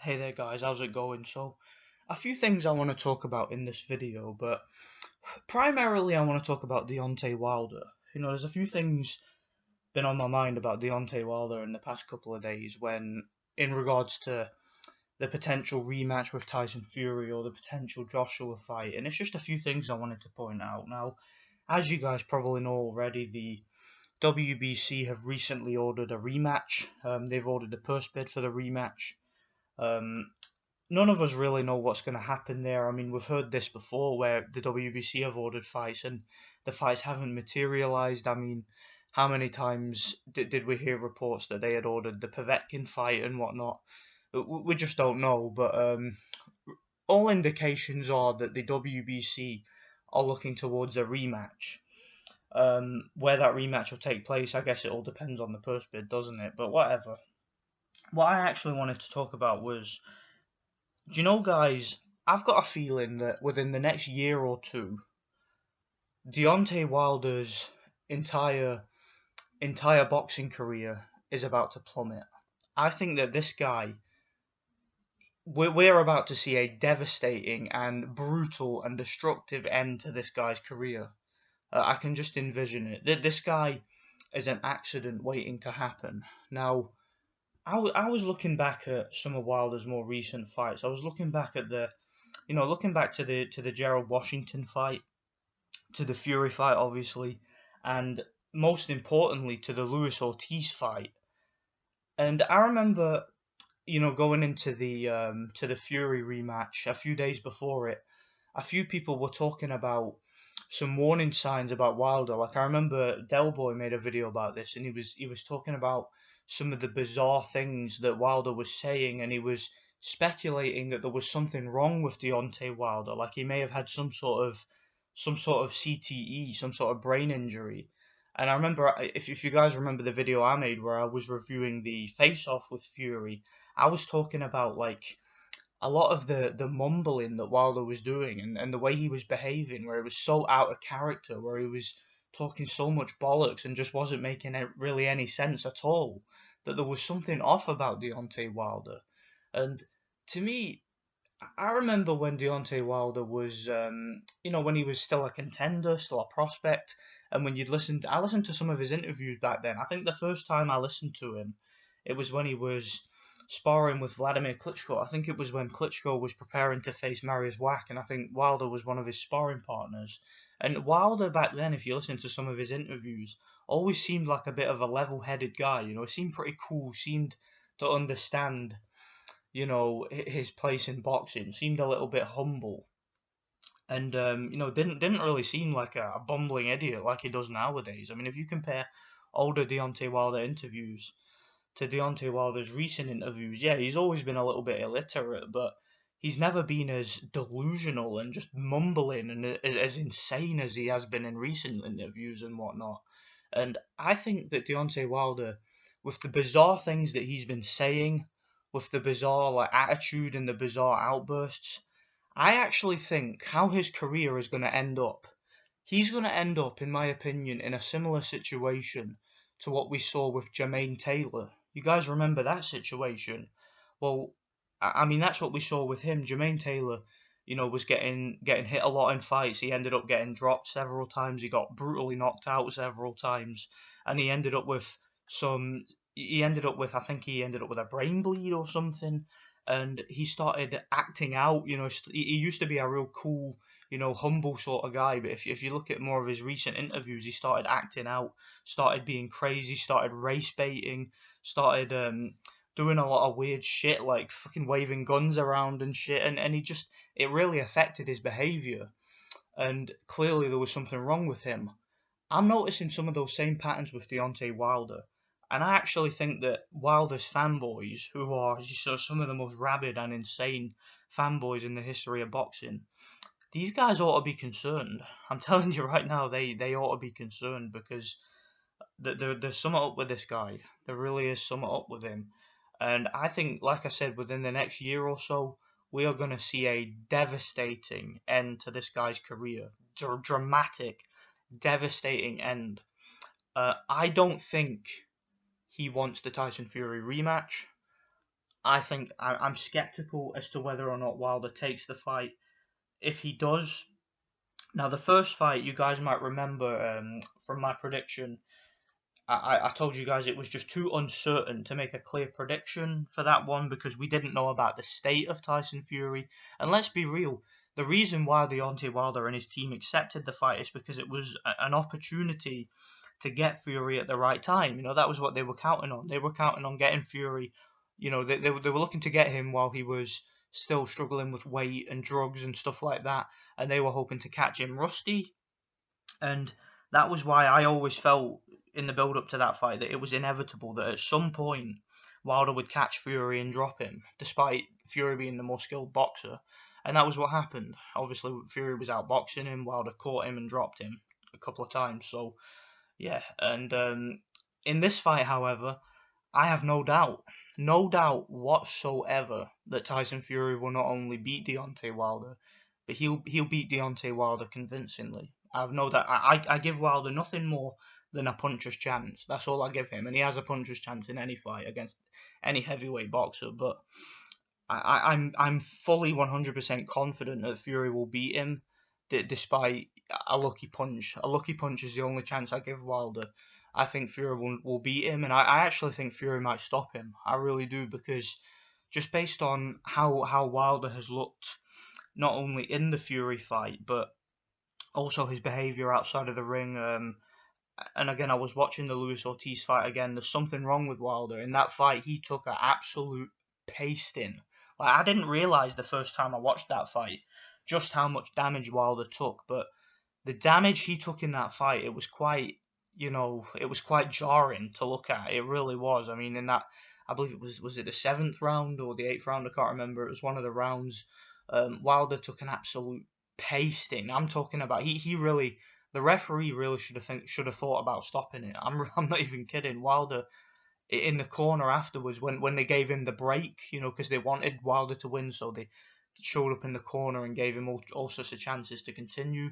Hey there guys, how's it going? So, a few things I want to talk about in this video, but primarily I want to talk about Deontay Wilder. There's a few things been on my mind about Deontay Wilder in the past couple of days in regards to the potential rematch with Tyson Fury or the potential Joshua fight, and it's just a few things I wanted to point out. Now, as you guys probably know already, the WBC have recently ordered a rematch. They've ordered the purse bid for the rematch. Um, None of us really know what's going to happen there. I mean, we've heard this before where the WBC have ordered fights and the fights haven't materialized. I mean, how many times did we hear reports that they had ordered the Povetkin fight and whatnot? We just don't know. But all indications are that the WBC are looking towards a rematch. Where that rematch will take place, I guess it all depends on the purse bid, doesn't it? But whatever. What I actually wanted to talk about was, do you know, guys, I've got a feeling that within the next year or two, Deontay Wilder's entire boxing career is about to plummet. I think that this guy, we're about to see a devastating and brutal and destructive end to this guy's career. I can just envision it. This guy is an accident waiting to happen. Now, I was looking back at some of Wilder's more recent fights. I was looking back at looking back to the Gerald Washington fight, to the Fury fight, obviously, and most importantly to the Luis Ortiz fight. And I remember, going into the to the Fury rematch a few days before it, a few people were talking about some warning signs about Wilder. Like, I remember Del Boy made a video about this, and he was talking about some of the bizarre things that Wilder was saying, and he was speculating that there was something wrong with Deontay Wilder, like he may have had some sort of CTE, some sort of brain injury. And I remember, if you guys remember the video I made where I was reviewing the face off with Fury, I was talking about like a lot of the mumbling that Wilder was doing, and the way he was behaving, where it was so out of character, where he was talking so much bollocks and just wasn't making really any sense at all, that there was something off about Deontay Wilder. And to me, I remember when Deontay Wilder was, when he was still a contender, still a prospect, and when I listened to some of his interviews back then. I think the first time I listened to him, it was when he was sparring with Vladimir Klitschko. I think it was when Klitschko was preparing to face Mariusz Wach, and I think Wilder was one of his sparring partners. And Wilder back then, if you listen to some of his interviews, always seemed like a bit of a level-headed guy. He seemed pretty cool, seemed to understand his place in boxing, seemed a little bit humble, and didn't really seem like a bumbling idiot like he does nowadays. I mean, if you compare older Deontay Wilder interviews to Deontay Wilder's recent interviews, yeah, he's always been a little bit illiterate, but he's never been as delusional and just mumbling and as insane as he has been in recent interviews and whatnot. And I think that Deontay Wilder, with the bizarre things that he's been saying, with the bizarre like attitude and the bizarre outbursts, I actually think how his career is going to end up. He's going to end up, in my opinion, in a similar situation to what we saw with Jermaine Taylor. You guys remember that situation? Well, I mean that's what we saw with him. Jermaine Taylor, was getting hit a lot in fights. He ended up getting dropped several times. He got brutally knocked out several times, and some. He ended up with, I think he ended up with a brain bleed or something, and he started acting out. He used to be a real cool, humble sort of guy, but if you look at more of his recent interviews, he started acting out, started being crazy, started race baiting, started doing a lot of weird shit like fucking waving guns around and shit, and it really affected his behavior, and clearly there was something wrong with him. I'm noticing some of those same patterns with Deontay Wilder. And I actually think that Wilder's fanboys, who are some of the most rabid and insane fanboys in the history of boxing, these guys ought to be concerned. I'm telling you right now, they ought to be concerned, because there's something up with this guy. There really is something up with him. And I think, like I said, within the next year or so, we are going to see a devastating end to this guy's career. Dramatic, devastating end. I don't think he wants the Tyson Fury rematch. I'm skeptical as to whether or not Wilder takes the fight. If he does, now the first fight, you guys might remember from my prediction, I told you guys it was just too uncertain to make a clear prediction for that one because we didn't know about the state of Tyson Fury. And let's be real, the reason why Deontay Wilder and his team accepted the fight is because it was an opportunity to get Fury at the right time. You know, that was what they were counting on. They were counting on getting Fury. You know, they were looking to get him while he was still struggling with weight and drugs and stuff like that. And they were hoping to catch him rusty. And that was why I always felt in the build up to that fight that it was inevitable that at some point Wilder would catch Fury and drop him, despite Fury being the more skilled boxer. And that was what happened. Obviously, Fury was outboxing him, Wilder caught him and dropped him a couple of times. So, yeah. And in this fight, however, I have no doubt whatsoever that Tyson Fury will not only beat Deontay Wilder, but he'll beat Deontay Wilder convincingly. I have no doubt. I give Wilder nothing more than a puncher's chance. That's all I give him, and he has a puncher's chance in any fight against any heavyweight boxer. But I'm fully 100% confident that Fury will beat him, despite a lucky punch. A lucky punch is the only chance I give Wilder. I think Fury will beat him, and I actually think Fury might stop him. I really do, because just based on how Wilder has looked, not only in the Fury fight, but also his behaviour outside of the ring. And again, I was watching the Luis Ortiz fight again. There's something wrong with Wilder. In that fight, he took an absolute pasting. Like, I didn't realise the first time I watched that fight just how much damage Wilder took, but the damage he took in that fight, it was quite, it was quite jarring to look at. It really was. I mean, in that, I believe it was it the 7th round or the 8th round? I can't remember. It was one of the rounds. Wilder took an absolute pasting. I'm talking about he really, the referee really should have thought about stopping it. I'm not even kidding. Wilder in the corner afterwards when they gave him the break, because they wanted Wilder to win, so they showed up in the corner and gave him all sorts of chances to continue.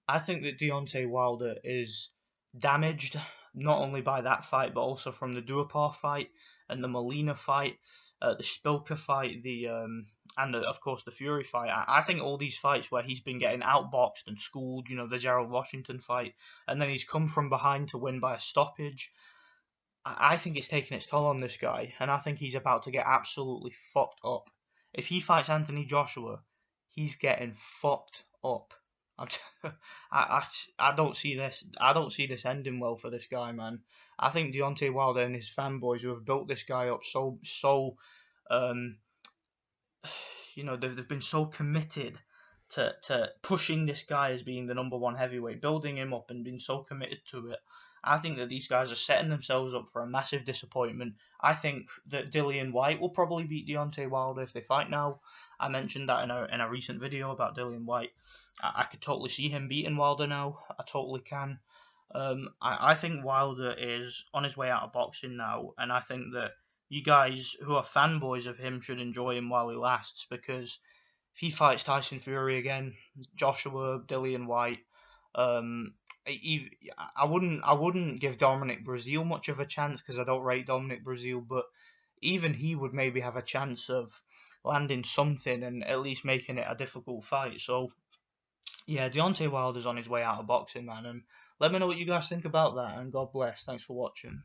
I think that Deontay Wilder is damaged not only by that fight but also from the Duhaupas fight and the Molina fight, the Spilka fight, of course the Fury fight. I think all these fights where he's been getting outboxed and schooled, the Gerald Washington fight, and then he's come from behind to win by a stoppage. I think it's taking its toll on this guy, and I think he's about to get absolutely fucked up. If he fights Anthony Joshua, he's getting fucked up. I don't see this. I don't see this ending well for this guy, man. I think Deontay Wilder and his fanboys who have built this guy up they've been so committed to pushing this guy as being the number one heavyweight, building him up and being so committed to it. I think that these guys are setting themselves up for a massive disappointment. I think that Dillian Whyte will probably beat Deontay Wilder if they fight now. I mentioned that in a recent video about Dillian Whyte. I could totally see him beating Wilder now. I totally can. I think Wilder is on his way out of boxing now, and I think that you guys who are fanboys of him should enjoy him while he lasts, because if he fights Tyson Fury again, Joshua, Dillian Whyte, I wouldn't give Dominic Breazeale much of a chance because I don't rate Dominic Breazeale, but even he would maybe have a chance of landing something and at least making it a difficult fight. So yeah, Deontay Wilder's on his way out of boxing, man, and let me know what you guys think about that, and God bless. Thanks for watching.